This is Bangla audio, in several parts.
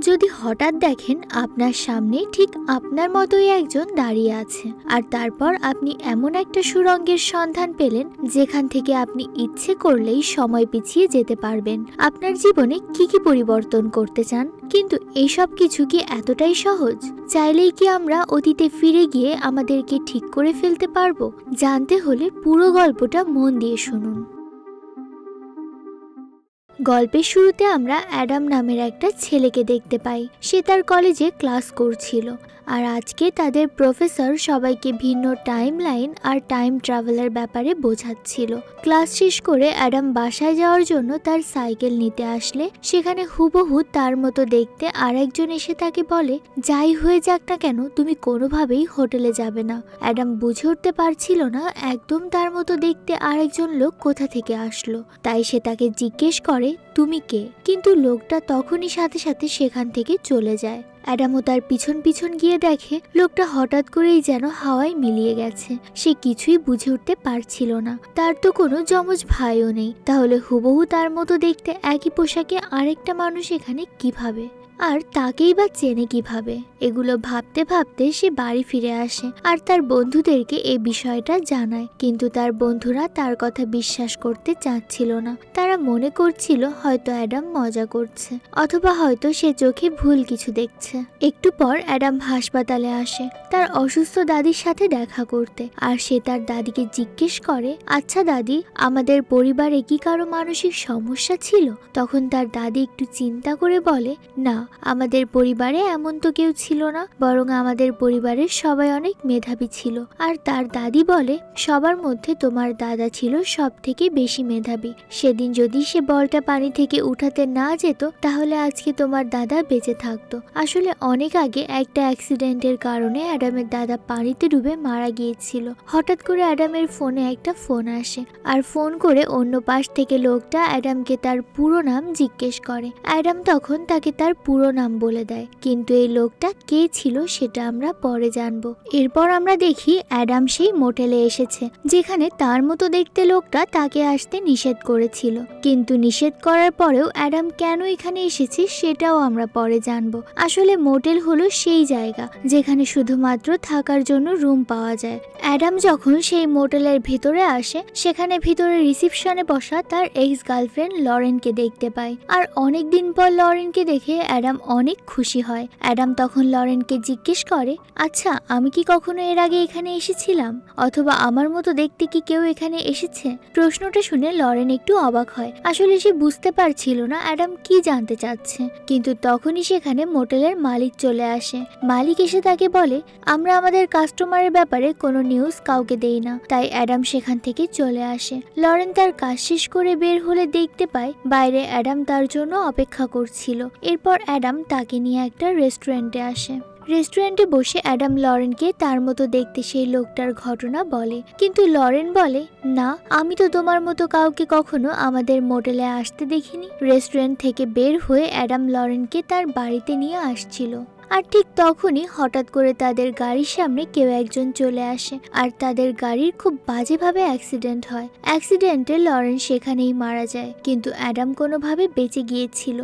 যদি হঠাৎ দেখেন আপনার সামনে ঠিক আপনার মতোই একজন দাঁড়িয়ে আছে, আর তারপর আপনি এমন একটা সুড়ঙ্গের সন্ধান পেলেন যেখান থেকে আপনি ইচ্ছে করলেই সময় পিছিয়ে যেতে পারবেন, আপনার জীবনে কি কি পরিবর্তন করতে চান? কিন্তু এইসব কিছু কি এতটাই সহজ? চাইলেই কি আমরা অতীতে ফিরে গিয়ে আমাদেরকে ঠিক করে ফেলতে পারবো? জানতে হলে পুরো গল্পটা মন দিয়ে শুনুন। গল্পের শুরুতে আমরা অ্যাডাম নামের একটা ছেলেকে দেখতে পাই। সে তার কলেজে ক্লাস করছিল, আর আজকে তাদের প্রফেসর সবাইকে ভিন্ন টাইম লাইন আর টাইম ট্রাভেলের ব্যাপারে বোঝাচ্ছিল। ক্লাস শেষ করে অ্যাডাম বাসায় যাওয়ার জন্য তার সাইকেল নিতে আসলে সেখানে হুবহু তার মতো দেখতে আরেকজন এসে তাকে বলে, যাই হয়ে যাক না কেন তুমি কোনোভাবেই হোটেলে যাবে না। অ্যাডাম বুঝে উঠতে পারছিল না একদম তার মতো দেখতে আরেকজন লোক কোথা থেকে আসলো, তাই সে তাকে জিজ্ঞেস করে, তুমি কে? কিন্তু লোকটা তখনই সাথে সাথে সেখান থেকে চলে যায়। অ্যাডামও তার পিছন পিছন গিয়ে দেখে লোকটা হঠাৎ করেই যেন হাওয়ায় মিলিয়ে গেছে। সে কিছুই বুঝে উঠতে পারছিল না, তার তো কোনো যমজ ভাইও নেই, তাহলে হুবহু তার মতো দেখতে একই পোশাকে আরেকটা মানুষ এখানে কিভাবে, আর তাকেই বা চেনে কিভাবে? এগুলো ভাবতে ভাবতে সে বাড়ি ফিরে আসে আর তার বন্ধুদেরকে এই বিষয়টা জানায়। কিন্তু তার বন্ধুরা তার কথা বিশ্বাস করতে চাচ্ছিল না। তারা মনে করছিল হয়তো অ্যাডাম মজা করছে, অথবা হয়তো সে চোখে ভুল কিছু দেখছে। একটু পর অ্যাডাম হাসপাতালে আসে তার অসুস্থ দাদির সাথে দেখা করতে, আর সে তার দাদিকে জিজ্ঞেস করে, আচ্ছা দাদি, আমাদের পরিবারে কি কারো মানসিক সমস্যা ছিল? তখন তার দাদি একটু চিন্তা করে বলে, না, আমাদের পরিবারে এমন তো কেউ ছিল না, বরং আমাদের পরিবারের সবাই অনেক মেধাবী ছিল। আর তার দাদি বলে, সবার মধ্যে তোমার দাদা ছিল সব থেকে বেশি মেধাবী। সেদিন যদি সে বলটা পানি থেকে উঠাতে না যেত তাহলে আজকে তোমার দাদা বেঁচে থাকতো। আসলে অনেক আগে একটা অ্যাক্সিডেন্টের কারণে অ্যাডামের দাদা পানিতে ডুবে মারা গিয়েছিল। হঠাৎ করে অ্যাডামের ফোনে একটা ফোন আসে, আর ফোন করে অন্য পাশ থেকে লোকটা অ্যাডামকে তার পুরো নাম জিজ্ঞেস করে। অ্যাডাম তখন তাকে তার পুরো নাম বলে দেয়, কিন্তু এই লোকটা কে ছিল সেটা আমরা পরে জানবো। এরপর আমরা দেখি অ্যাডাম সেই মোটেলে এসেছে যেখানে তার মতো দেখতে লোকটা তাকে আসতে নিষেধ করেছিল। কিন্তু নিষেধ করার পরেও অ্যাডাম কেন এখানে এসেছে সেটাও আমরা পরে জানবো। আসলে মোটেল হলো সেই জায়গা যেখানে শুধুমাত্র থাকার জন্য রুম পাওয়া যায়। অ্যাডাম যখন সেই মোটেলের ভিতরে আসে সেখানে ভিতরে রিসিপশনে বসা তার এক্স গার্লফ্রেন্ড লরেনকে দেখতে পায়, আর অনেকদিন পর লরেনকে দেখে অ্যাডাম অনেক খুশি হয়। অ্যাডাম তখন লরেনকে জিজ্ঞেস করে, আচ্ছা, আমি কি কখনো এর আগে এখানে এসেছিলাম, অথবা আমার মতো দেখতে কি কেউ এখানে এসেছে? প্রশ্নটা শুনে লরেন একটু অবাক হয়। আসলে সে বুঝতে পারছিল না অ্যাডাম কি জানতে চাচ্ছে। কিন্তু তখনই সেখানে মোটেলের মালিক চলে আসে। মালিক এসে তাকে বলে, আমরা আমাদের কাস্টমারের ব্যাপারে কোনো নিউজ কাউকে দেই না। তাই অ্যাডাম সেখান থেকে চলে আসে। লরেন তার কাজ শেষ করে বের হলে দেখতে পায় বাইরে অ্যাডাম তার জন্য অপেক্ষা করছিল। এরপর অ্যাডাম তাকে নিয়ে একটা রেস্টুরেন্টে আসে। রেস্টুরেন্টে বসে অ্যাডাম লরেনকে তার মতো দেখতে সেই লোকটার ঘটনা বলে, কিন্তু লরেন বলে, না, আমি তো তোমার মতো কাউকে কখনো আমাদের মোটেলে আসতে দেখিনি। রেস্টুরেন্ট থেকে বের হয়ে অ্যাডাম লরেনকে তার বাড়িতে নিয়ে আসছিল। আর ঠিক তখনই হঠাৎ করে তাদের গাড়ির সামনে কেউ একজন চলে আসে, আর তাদের গাড়ির খুব বাজেভাবে অ্যাক্সিডেন্ট হয়। অ্যাক্সিডেন্টে লরেন সেখানেই মারা যায়, কিন্তু অ্যাডাম কোনোভাবে বেঁচে গিয়েছিল।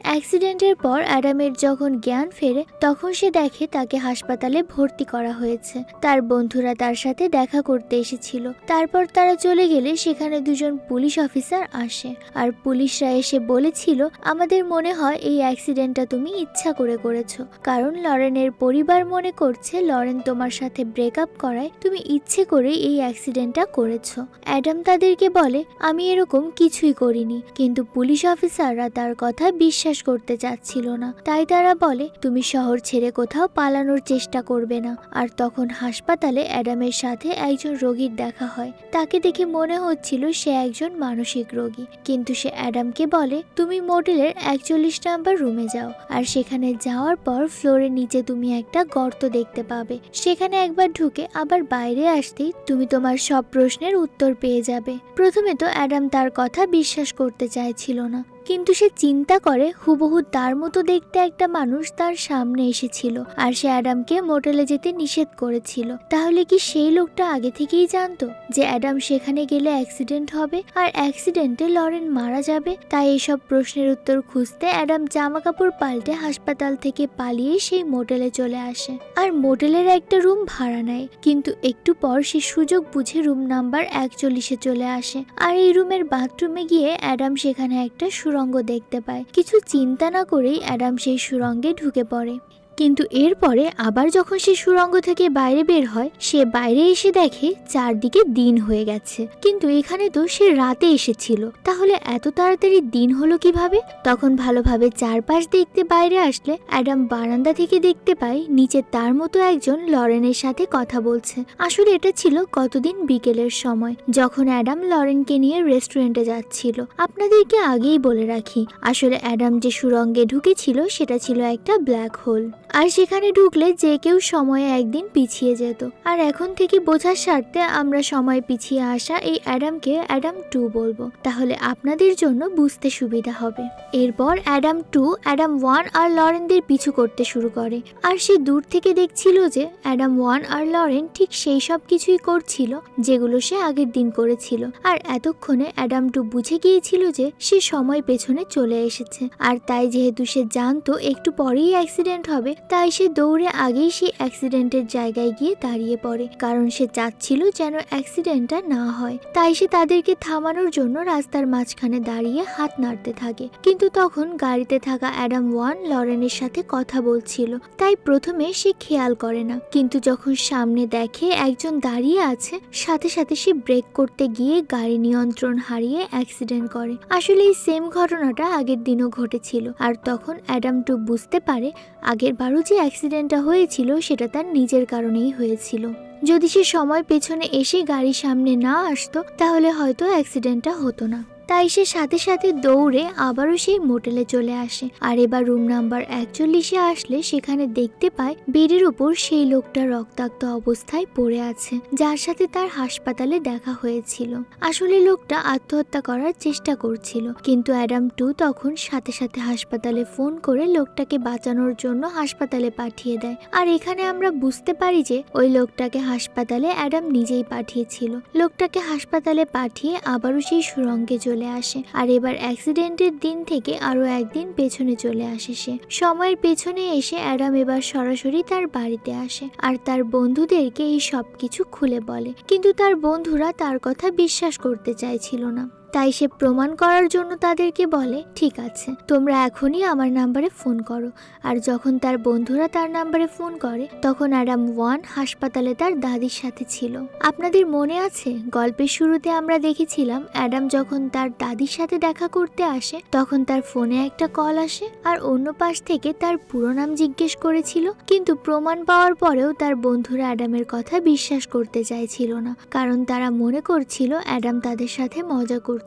অ্যাক্সিডেন্টের পর অ্যাডামের যখন জ্ঞান ফেরে তখন সে দেখে তাকে হাসপাতালে ভর্তি করা হয়েছে। তার বন্ধুরা তার সাথে দেখা করতে এসেছিল। তারপর তারা চলে গেলে সেখানে দুজন পুলিশ অফিসার আসে, আর পুলিশরা এসে বলেছিল, আমাদের মনে হয় এই অ্যাক্সিডেন্টটা তুমি ইচ্ছা করে করেছো, কারণ লরেনের পরিবার মনে করছে লরেন তোমার সাথে ব্রেকআপ করায় তুমি ইচ্ছে করে এই অ্যাক্সিডেন্টটা করেছো। অ্যাডাম তাদেরকে বলে, আমি এরকম কিছুই করিনি, কিন্তু পুলিশ অফিসাররা তার কথা বিশ্বাস করতে চাচ্ছিল না। তাই তারা বলে, তুমি শহর ছেড়ে কোথাও পালানোর চেষ্টা করবে না। আর তখন হাসপাতালে অ্যাডামের সাথে একজন রোগীর দেখা হয়। তাকে দেখে মনে হচ্ছিল সে একজন মানসিক রোগী, কিন্তু সে অ্যাডামকে বলে, তুমি মোটেলের 41 নাম্বার রুমে যাও, আর সেখানে যাওয়ার পর ফ্লোরের নিচে তুমি একটা গর্ত দেখতে পাবে। সেখানে একবার ঢুকে আবার বাইরে আসতেই তুমি তোমার সব প্রশ্নের উত্তর পেয়ে যাবে। প্রথমে তো অ্যাডাম তার কথা বিশ্বাস করতে চাইছিল না, কিন্তু সে চিন্তা করে হুবহু তার মতো দেখতে একটা মানুষ তার সামনে এসেছিল আর সে অ্যাডামকে মোটেলে যেতে নিষেধ করেছিল। তাহলে কি সেই লোকটা আগে থেকেই জানতো যে অ্যাডাম সেখানে গেলে অ্যাক্সিডেন্ট হবে আর অ্যাক্সিডেন্টে লরেন মারা যাবে? তাই এসব প্রশ্নের উত্তর খুঁজতে অ্যাডাম জামা কাপড় পাল্টে হাসপাতাল থেকে পালিয়ে সেই মোটেলে চলে আসে আর মোটেলের একটা রুম ভাড়া নেয়। কিন্তু একটু পর সে সুযোগ বুঝে রুম নাম্বার 41-এ চলে আসে আর এই রুমের বাথরুমে গিয়ে অ্যাডাম সেখানে একটা সুড়ঙ্গ দেখতে পায়। কিছু চিন্তা না করেই অ্যাডাম সেই সুড়ঙ্গে ঢুকে পড়ে। কিন্তু এরপরে আবার যখন সে সুড়ঙ্গ থেকে বাইরে বের হয়, সে বাইরে এসে দেখে চারদিকে দিন হয়ে গেছে, কিন্তু এখানে তো সে রাতে এসেছিল, তাহলে এত তাড়াতাড়ি দিন হলো কিভাবে? তখন ভালোভাবে চারপাশ দেখতে বাইরে আসলে অ্যাডাম বারান্দা থেকে দেখতে পায় নিচে তার মতো একজন লরেনের সাথে কথা বলছে। আসলে এটা ছিল কতদিন বিকেলের সময়, যখন অ্যাডাম লরেনকে নিয়ে রেস্টুরেন্টে যাচ্ছিল। আপনাদেরকে আগেই বলে রাখি, আসলে অ্যাডাম যে সুড়ঙ্গে ঢুকেছিল সেটা ছিল একটা ব্ল্যাক হোল, আর সেখানে ঢুকলে যে কেউ সময়ে একদিন পিছিয়ে যেত। আর এখন থেকে বোঝার স্বার্থে আমরা সময় পিছিয়ে আসা এই অ্যাডামকে অ্যাডাম 2 বলবো, তাহলে আপনাদের জন্য বুঝতে সুবিধা হবে। এরপর অ্যাডাম 2 অ্যাডাম 1 আর লরেনদের পিছু করতে শুরু করে, আর সে দূর থেকে দেখছিল যে অ্যাডাম 1 আর লরেন ঠিক সেই সব কিছুই করছিল যেগুলো সে আগের দিন করেছিল। আর এতক্ষণে অ্যাডাম 2 বুঝে গিয়েছিল যে সে সময় পেছনে চলে এসেছে, আর তাই যেহেতু সে জানতো একটু পরেই অ্যাক্সিডেন্ট হবে, তাই সে দৌড়ে আগেই সেই অ্যাক্সিডেন্টের জায়গায় গিয়ে দাঁড়িয়ে পড়ে, কারণ সে চাচ্ছিল যেন অ্যাক্সিডেন্টটা না হয়। তাই সে তাদেরকে থামানোর জন্য রাস্তার মাঝখানে দাঁড়িয়ে হাত নাড়তে থাকে। কিন্তু তখন গাড়িতে থাকা অ্যাডাম 1 লরেনের সাথে কথা বলছিল, তাই প্রথমে সে খেয়াল করে না, কিন্তু যখন সামনে দেখে একজন দাঁড়িয়ে আছে, সাথে সাথে সে ব্রেক করতে গিয়ে গাড়ি নিয়ন্ত্রণ হারিয়ে অ্যাক্সিডেন্ট করে। আসলে এই সেম ঘটনাটা আগের দিনও ঘটেছিল, আর তখন অ্যাডাম 2 বুঝতে পারে আগের বারও যে অ্যাক্সিডেন্টটা হয়েছিল সেটা তার নিজের কারণেই হয়েছিল। যদি সে সময় পেছনে এসে গাড়ির সামনে না আসতো তাহলে হয়তো অ্যাক্সিডেন্টটা হতো না। তাই সে সাথে সাথে দৌড়ে আবারও সেই মোটেলে চলে আসে, আর এবার রুম নাম্বার 41-এ আসলে সেখানে দেখতে পায় বেডের উপর সেই লোকটা রক্তাক্ত অবস্থায় পড়ে আছে, যার সাথে তার হাসপাতালে দেখা হয়েছিল। আসলে লোকটা আত্মহত্যা করার চেষ্টা করছিল, কিন্তু অ্যাডাম 2 তখন সাথে সাথে হাসপাতালে ফোন করে লোকটাকে বাঁচানোর জন্য হাসপাতালে পাঠিয়ে দেয়। আর এখানে আমরা বুঝতে পারি যে ওই লোকটাকে হাসপাতালে অ্যাডাম নিজেই পাঠিয়েছিল। লোকটাকে হাসপাতালে পাঠিয়ে আবারও সেই সুড়ঙ্গে চলে আসে, আর এবার অ্যাক্সিডেন্টের দিন থেকে আরো একদিন পেছনে চলে আসে। সে সময়ের পেছনে এসে অ্যাডাম এবার সরাসরি তার বাড়িতে আসে আর তার বন্ধুদেরকে এই সবকিছু খুলে বলে, কিন্তু তার বন্ধুরা তার কথা বিশ্বাস করতে চাইছিল না। তাই সে প্রমাণ করার জন্য তাদেরকে বলে, ঠিক আছে তোমরা এখনই আমার নাম্বারে ফোন করো। আর যখন তার বন্ধুরা তার নাম্বারে ফোন করে তখন অ্যাডাম 1 হাসপাতালে তার দাদির সাথে ছিল। আপনাদের মনে আছে গল্পের শুরুতে আমরা দেখেছিলাম অ্যাডাম যখন তার দাদির সাথে দেখা করতে আসে তখন তার ফোনে একটা কল আসে আর অন্য পাশ থেকে তার পুরো নাম জিজ্ঞেস করেছিল, কিন্তু প্রমাণ পাওয়ার পরেও তার বন্ধুরা অ্যাডামের কথা বিশ্বাস করতে চাইছিল না, কারণ তারা মনে করছিল অ্যাডাম তাদের সাথে মজা করছে।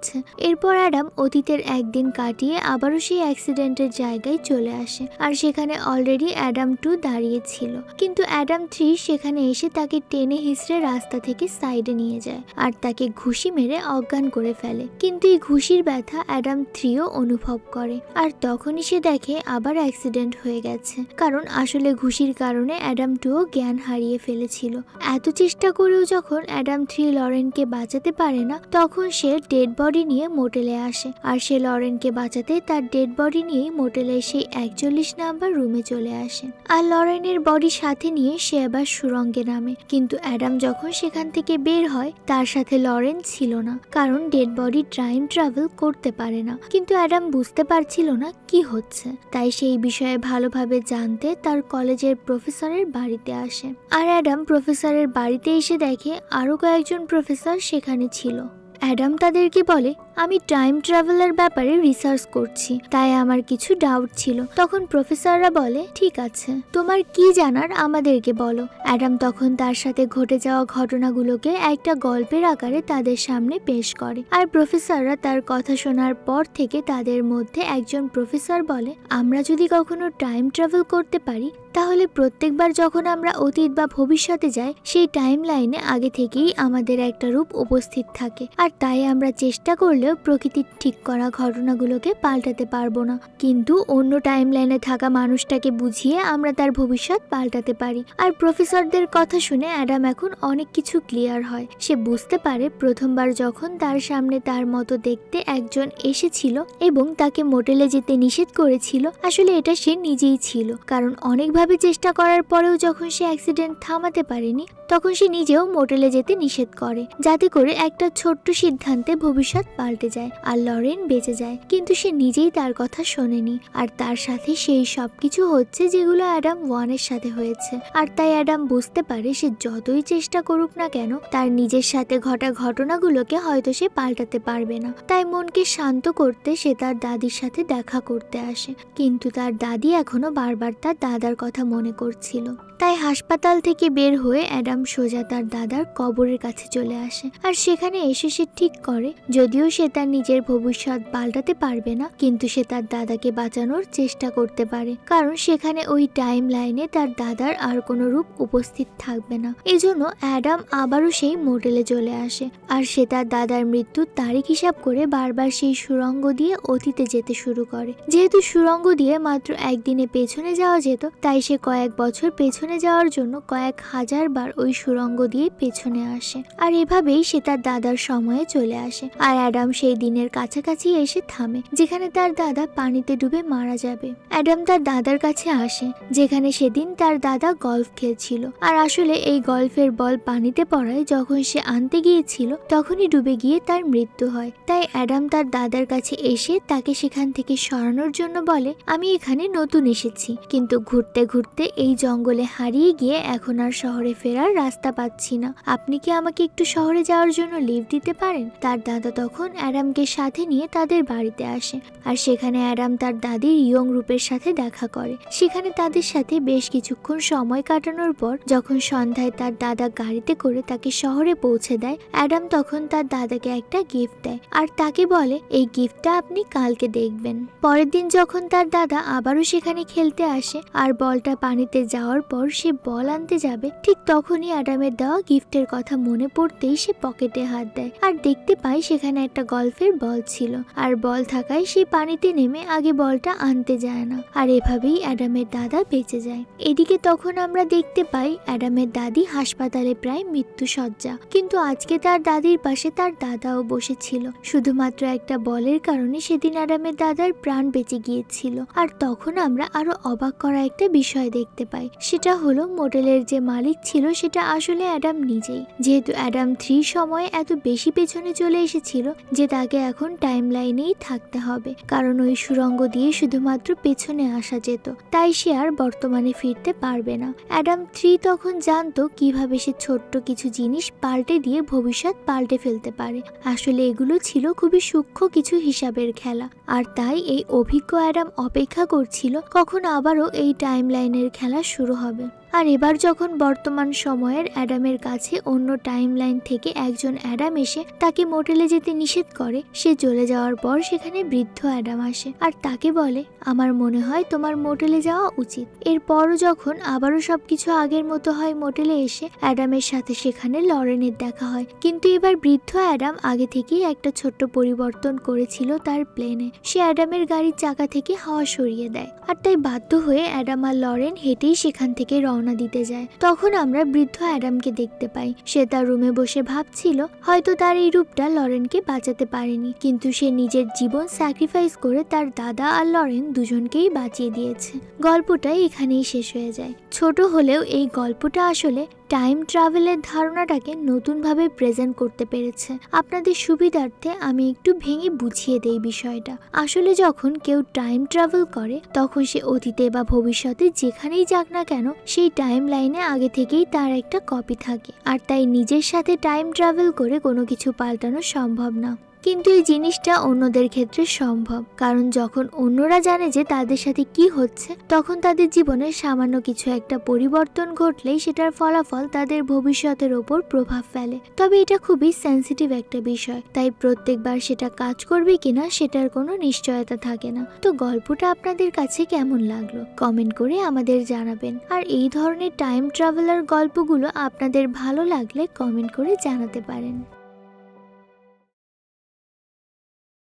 এরপর অ্যাডাম অতীতের একদিন কাটিয়ে আবারও সেই অ্যাক্সিডেন্টের জায়গায় চলে আসে, আর সেখানে অলরেডি অ্যাডাম 2 দাঁড়িয়ে ছিল, কিন্তু অ্যাডাম 3 সেখানে এসে তাকে টেনে হিঁচড়ে রাস্তা থেকে সাইডে নিয়ে যায় আর তাকে ঘুষি মেরে অজ্ঞান করে ফেলে। কিন্তু এই ঘুষির ব্যথা অ্যাডাম 3ও অনুভব করে, আর তখনই সে দেখে আবার অ্যাক্সিডেন্ট হয়ে গেছে, কারণ আসলে ঘুষির কারণে অ্যাডাম 2ও জ্ঞান হারিয়ে ফেলেছিল। এত চেষ্টা করেও যখন অ্যাডাম 3 লরেনকে বাঁচাতে পারে না তখন সে ডেড বডি নিয়ে মোটেলে আসে, আর সে লরেনকে বাঁচাতে তার ডেড বডি নিয়ে মোটেলে সেই 41 নাম্বার রুমে চলে আসে, আর লরেনের বডি সাথে নিয়ে সে আবার সুড়ঙ্গে নামে। কিন্তু অ্যাডাম যখন সেখান থেকে বের হয় তার সাথে লরেন ছিল না, কারণ ডেড বডি টাইম ট্রাভেল করতে পারে না। কিন্তু অ্যাডাম বুঝতে পারছিল না কি হচ্ছে, তাই সেই বিষয়ে ভালোভাবে জানতে তার কলেজের প্রফেসরের বাড়িতে আসে। আর অ্যাডাম প্রফেসরের বাড়িতে এসে দেখে আরো কয়েকজন প্রফেসর সেখানে ছিল। অ্যাডাম তাদেরকে বলে, আমি টাইম ট্রাভেলের ব্যাপারে রিসার্চ করছি, তাই আমার কিছু ডাউট ছিল। তখন প্রফেসররা বলে, ঠিক আছে তোমার কি জানার আমাদেরকে বলো। অ্যাডাম তখন তার সাথে ঘটে যাওয়া ঘটনাগুলোকে একটা গল্পের আকারে তাদের সামনে পেশ করে, আর প্রফেসররা তার কথা শোনার পর থেকে তাদের মধ্যে একজন প্রফেসর বলে, আমরা যদি কখনো টাইম ট্রাভেল করতে পারি তাহলে প্রত্যেকবার যখন আমরা অতীত বা ভবিষ্যতে যাই সেই টাইম লাইনে আগে থেকেই আমাদের একটা রূপ উপস্থিত থাকে, আর তাই আমরা চেষ্টা করলে হলেও প্রকৃতির ঠিক করা ঘটনাগুলোকে পাল্টাতে পারবো না, কিন্তু অন্য টাইমলাইনে থাকা মানুষটাকে বুঝিয়ে আমরা তার ভবিষ্যৎ পাল্টাতে পারি। আর প্রফেসরদের কথা শুনে অ্যাডাম এখন অনেক কিছু ক্লিয়ার হয়। সে বুঝতে পারে প্রথমবার যখন তার সামনে তার মতো দেখতে একজন এসেছিল এবং তাকে মোটেলে যেতে নিষেধ করেছিল, আসলে এটা সে নিজেই ছিল। কারণ অনেকভাবে চেষ্টা করার পরেও যখন সে অ্যাক্সিডেন্ট থামাতে পারেনি, তখন সে নিজেও মোটেলে যেতে নিষেধ করে, যাতে করে একটা ছোট্ট সিদ্ধান্তে ভবিষ্যৎ পাল্টে যায় আর লরেন বেঁচে যায়। কিন্তু সে নিজেই তার কথা শোনেনি, আর তার সাথে সেই সবকিছু হচ্ছে যেগুলো অ্যাডাম 1-এর সাথে হয়েছে। আর তাই অ্যাডাম বুঝতে পারে সে যতই চেষ্টা করুক না কেন, তার নিজের সাথে ঘটা ঘটনাগুলোকে হয়তো সে পাল্টাতে পারবে না। তাই মনকে শান্ত করতে সে তার দাদির সাথে দেখা করতে আসে, কিন্তু তার দাদি এখনো বারবার তার দাদার কথা মনে করছিল। তাই হাসপাতাল থেকে বের হয়ে অ্যাডাম সোজা তার দাদার কবরের কাছে চলে আসে। আর সেখানে এসে সে ঠিক করে, যদিও সে তার নিজের ভবিষ্যৎ পাল্টাতে পারবে না, কিন্তু সে তার দাদাকে বাঁচানোর চেষ্টা করতে পারে। কারণ সেখানে ওই টাইম লাইনে তার দাদার আর কোনো রূপ উপস্থিত থাকবে না। এজন্য অ্যাডাম আবারও সেই মোটেলে চলে আসে, আর সে তার দাদার মৃত্যুর তারিখ হিসাব করে বারবার সেই সুড়ঙ্গ দিয়ে অতীতে যেতে শুরু করে। যেহেতু সুড়ঙ্গ দিয়ে মাত্র একদিনে পেছনে যাওয়া যেত, তাই সে কয়েক বছর পেছনে যাওয়ার জন্য কয়েক হাজার বার ওই সুড়ঙ্গ দিয়ে পেছনে আসে। আর এভাবেই সে তার দাদার সময়ে চলে আসে। আর অ্যাডাম সেই দিনের কাছাকাছি এসে থামে যেখানে তার দাদা পানিতে ডুবে মারা যাবে। অ্যাডাম তার দাদার কাছে আসে যেখানে সেদিন তার দাদা গল্ফ খেলছিল। আর আসলে এই গল্ফের বল পানিতে পড়ায় যখন সে আনতে গিয়েছিল তখনই ডুবে গিয়ে তার মৃত্যু হয়। তাই অ্যাডাম তার দাদার কাছে এসে তাকে সেখান থেকে সরানোর জন্য বলে, আমি এখানে নতুন এসেছি, কিন্তু ঘুরতে ঘুরতে এই জঙ্গলে হারিয়ে গিয়ে এখন আর শহরে ফেরার রাস্তা পাচ্ছি না। আপনি কি আমাকে একটু শহরে যাওয়ার জন্য লিফট দিতে পারেন? তার দাদা তখন অ্যাডামকে সাথে নিয়ে তাদের বাড়িতে আসে। আর সেখানে অ্যাডাম তার দাদির ইয়ং রূপের সাথে দেখা করে। সেখানে তাদের সাথে বেশ কিছুক্ষণ সময় কাটানোর পর যখন সন্ধ্যায় তার দাদা গাড়িতে করে তাকে শহরে পৌঁছে দেয়, অ্যাডাম তখন তার দাদাকে একটা গিফট দেয় আর তাকে বলে, এই গিফটটা আপনি কালকে দেখবেন। পরের দিন যখন তার দাদা আবারও সেখানে খেলতে আসে আর বলটা পানিতে যাওয়ার পর সে বল আনতে যাবে, ঠিক তখনই অ্যাডামের দেওয়া গিফটের কথা মনে পড়তেই সে পকেটে হাত দেয় আর দেখতে পায় সেখানে একটা গল্ফের বল ছিল। আর বল থাকায় সে পানিতে নেমে আগে বলটা আনতে যায় না। আর এভাবেই অ্যাডামের দাদা বেঁচে যায়। এদিকে তখন আমরা দেখতে পাই অ্যাডামের দাদি হাসপাতালে প্রায় মৃত্যুশয্যা, কিন্তু আজকে তার দাদির পাশে তার দাদাও বসেছিল। শুধুমাত্র একটা বলের কারণে সেদিন অ্যাডামের দাদার প্রাণ বেঁচে গিয়েছিল। আর তখন আমরা আরো অবাক করা একটা বিষয় দেখতে পাই, সেটা হলো মোটেলের যে মালিক ছিল সেটা আসলে অ্যাডাম নিজেই। যেহেতু অ্যাডাম 3 সময়ে এত বেশি পেছনে চলে এসেছিল যে তাকে এখন টাইম লাইনেই থাকতে হবে, কারণ ওই সুড়ঙ্গ দিয়ে শুধুমাত্র পেছনে আসা যেত, তাই সে আর বর্তমানে ফিরতে পারবে না। অ্যাডাম 3 তখন জানতো কিভাবে সে ছোট্ট কিছু জিনিস পাল্টে দিয়ে ভবিষ্যৎ পাল্টে ফেলতে পারে। আসলে এগুলো ছিল খুবই সূক্ষ্ম কিছু হিসাবের খেলা। আর তাই এই অভিজ্ঞ অ্যাডাম অপেক্ষা করছিল কখন আবারও এই টাইম লাইনের খেলা শুরু হবে। আর এবার যখন বর্তমান সময়ের অ্যাডামের কাছে অন্য টাইম লাইন থেকে একজন অ্যাডাম এসে তাকে মোটেলে যেতে নিষেধ করে, সে চলে যাওয়ার পর সেখানে বৃদ্ধ অ্যাডাম আসে আর তাকে বলে, আমার মনে হয় তোমার মোটেলে যাওয়া উচিত। এরপরও যখন আবারও সবকিছু আগের মতো হয়, মোটেলে এসে অ্যাডামের সাথে সেখানে লরেনের দেখা হয়। কিন্তু এবার বৃদ্ধ অ্যাডাম আগে থেকেই একটা ছোট্ট পরিবর্তন করেছিল তার প্লেনে। সে অ্যাডামের গাড়ির চাকা থেকে হাওয়া সরিয়ে দেয়, আর তাই বাধ্য হয়ে অ্যাডাম আর লরেন হেঁটেই সেখান থেকে রওনা দিতে যায়। তখন আমরা বৃদ্ধ অ্যাডামকে দেখতে পাই। সে তার রুমে বসে ভাবছিল হয়তো তার এই রূপটা লরেনকে বাঁচাতে পারেনি, কিন্তু সে নিজের জীবন স্যাক্রিফাইস করে তার দাদা আর লরেন দুজনকেই বাঁচিয়ে দিয়েছে। গল্পটা এখানেই শেষ হয়ে যায়। ছোট হলেও এই গল্পটা আসলে টাইম ট্রাভেলের ধারণাটাকে নতুনভাবে প্রেজেন্ট করতে পেরেছে। আপনাদের সুবিধার্থে আমি একটু ভেঙে বুঝিয়ে দেই বিষয়টা। আসলে যখন কেউ টাইম ট্রাভেল করে তখন সে অতীতে বা ভবিষ্যতে যেখানেই যাক না কেন সেই টাইম লাইনে আগে থেকেই তার একটা কপি থাকে, আর তাই নিজের সাথে টাইম ট্রাভেল করে কোনো কিছু পাল্টানো সম্ভব না। কিন্তু এই জিনিসটা অন্যদের ক্ষেত্রে সম্ভব, কারণ যখন অন্যরা জানে যে তাদের সাথে কি হচ্ছে, তখন তাদের জীবনে সামান্য কিছু একটা পরিবর্তন ঘটলেই সেটার ফলাফল তাদের ভবিষ্যতের ওপর প্রভাব ফেলে। তবে এটা খুবই সেন্সিটিভ একটা বিষয়, তাই প্রত্যেকবার সেটা কাজ করবে কিনা সেটার কোনো নিশ্চয়তা থাকে না। তো গল্পটা আপনাদের কাছে কেমন লাগলো কমেন্ট করে আমাদের জানাবেন। আর এই ধরনের টাইম ট্রাভেলার গল্পগুলো আপনাদের ভালো লাগলে কমেন্ট করে জানাতে পারেন।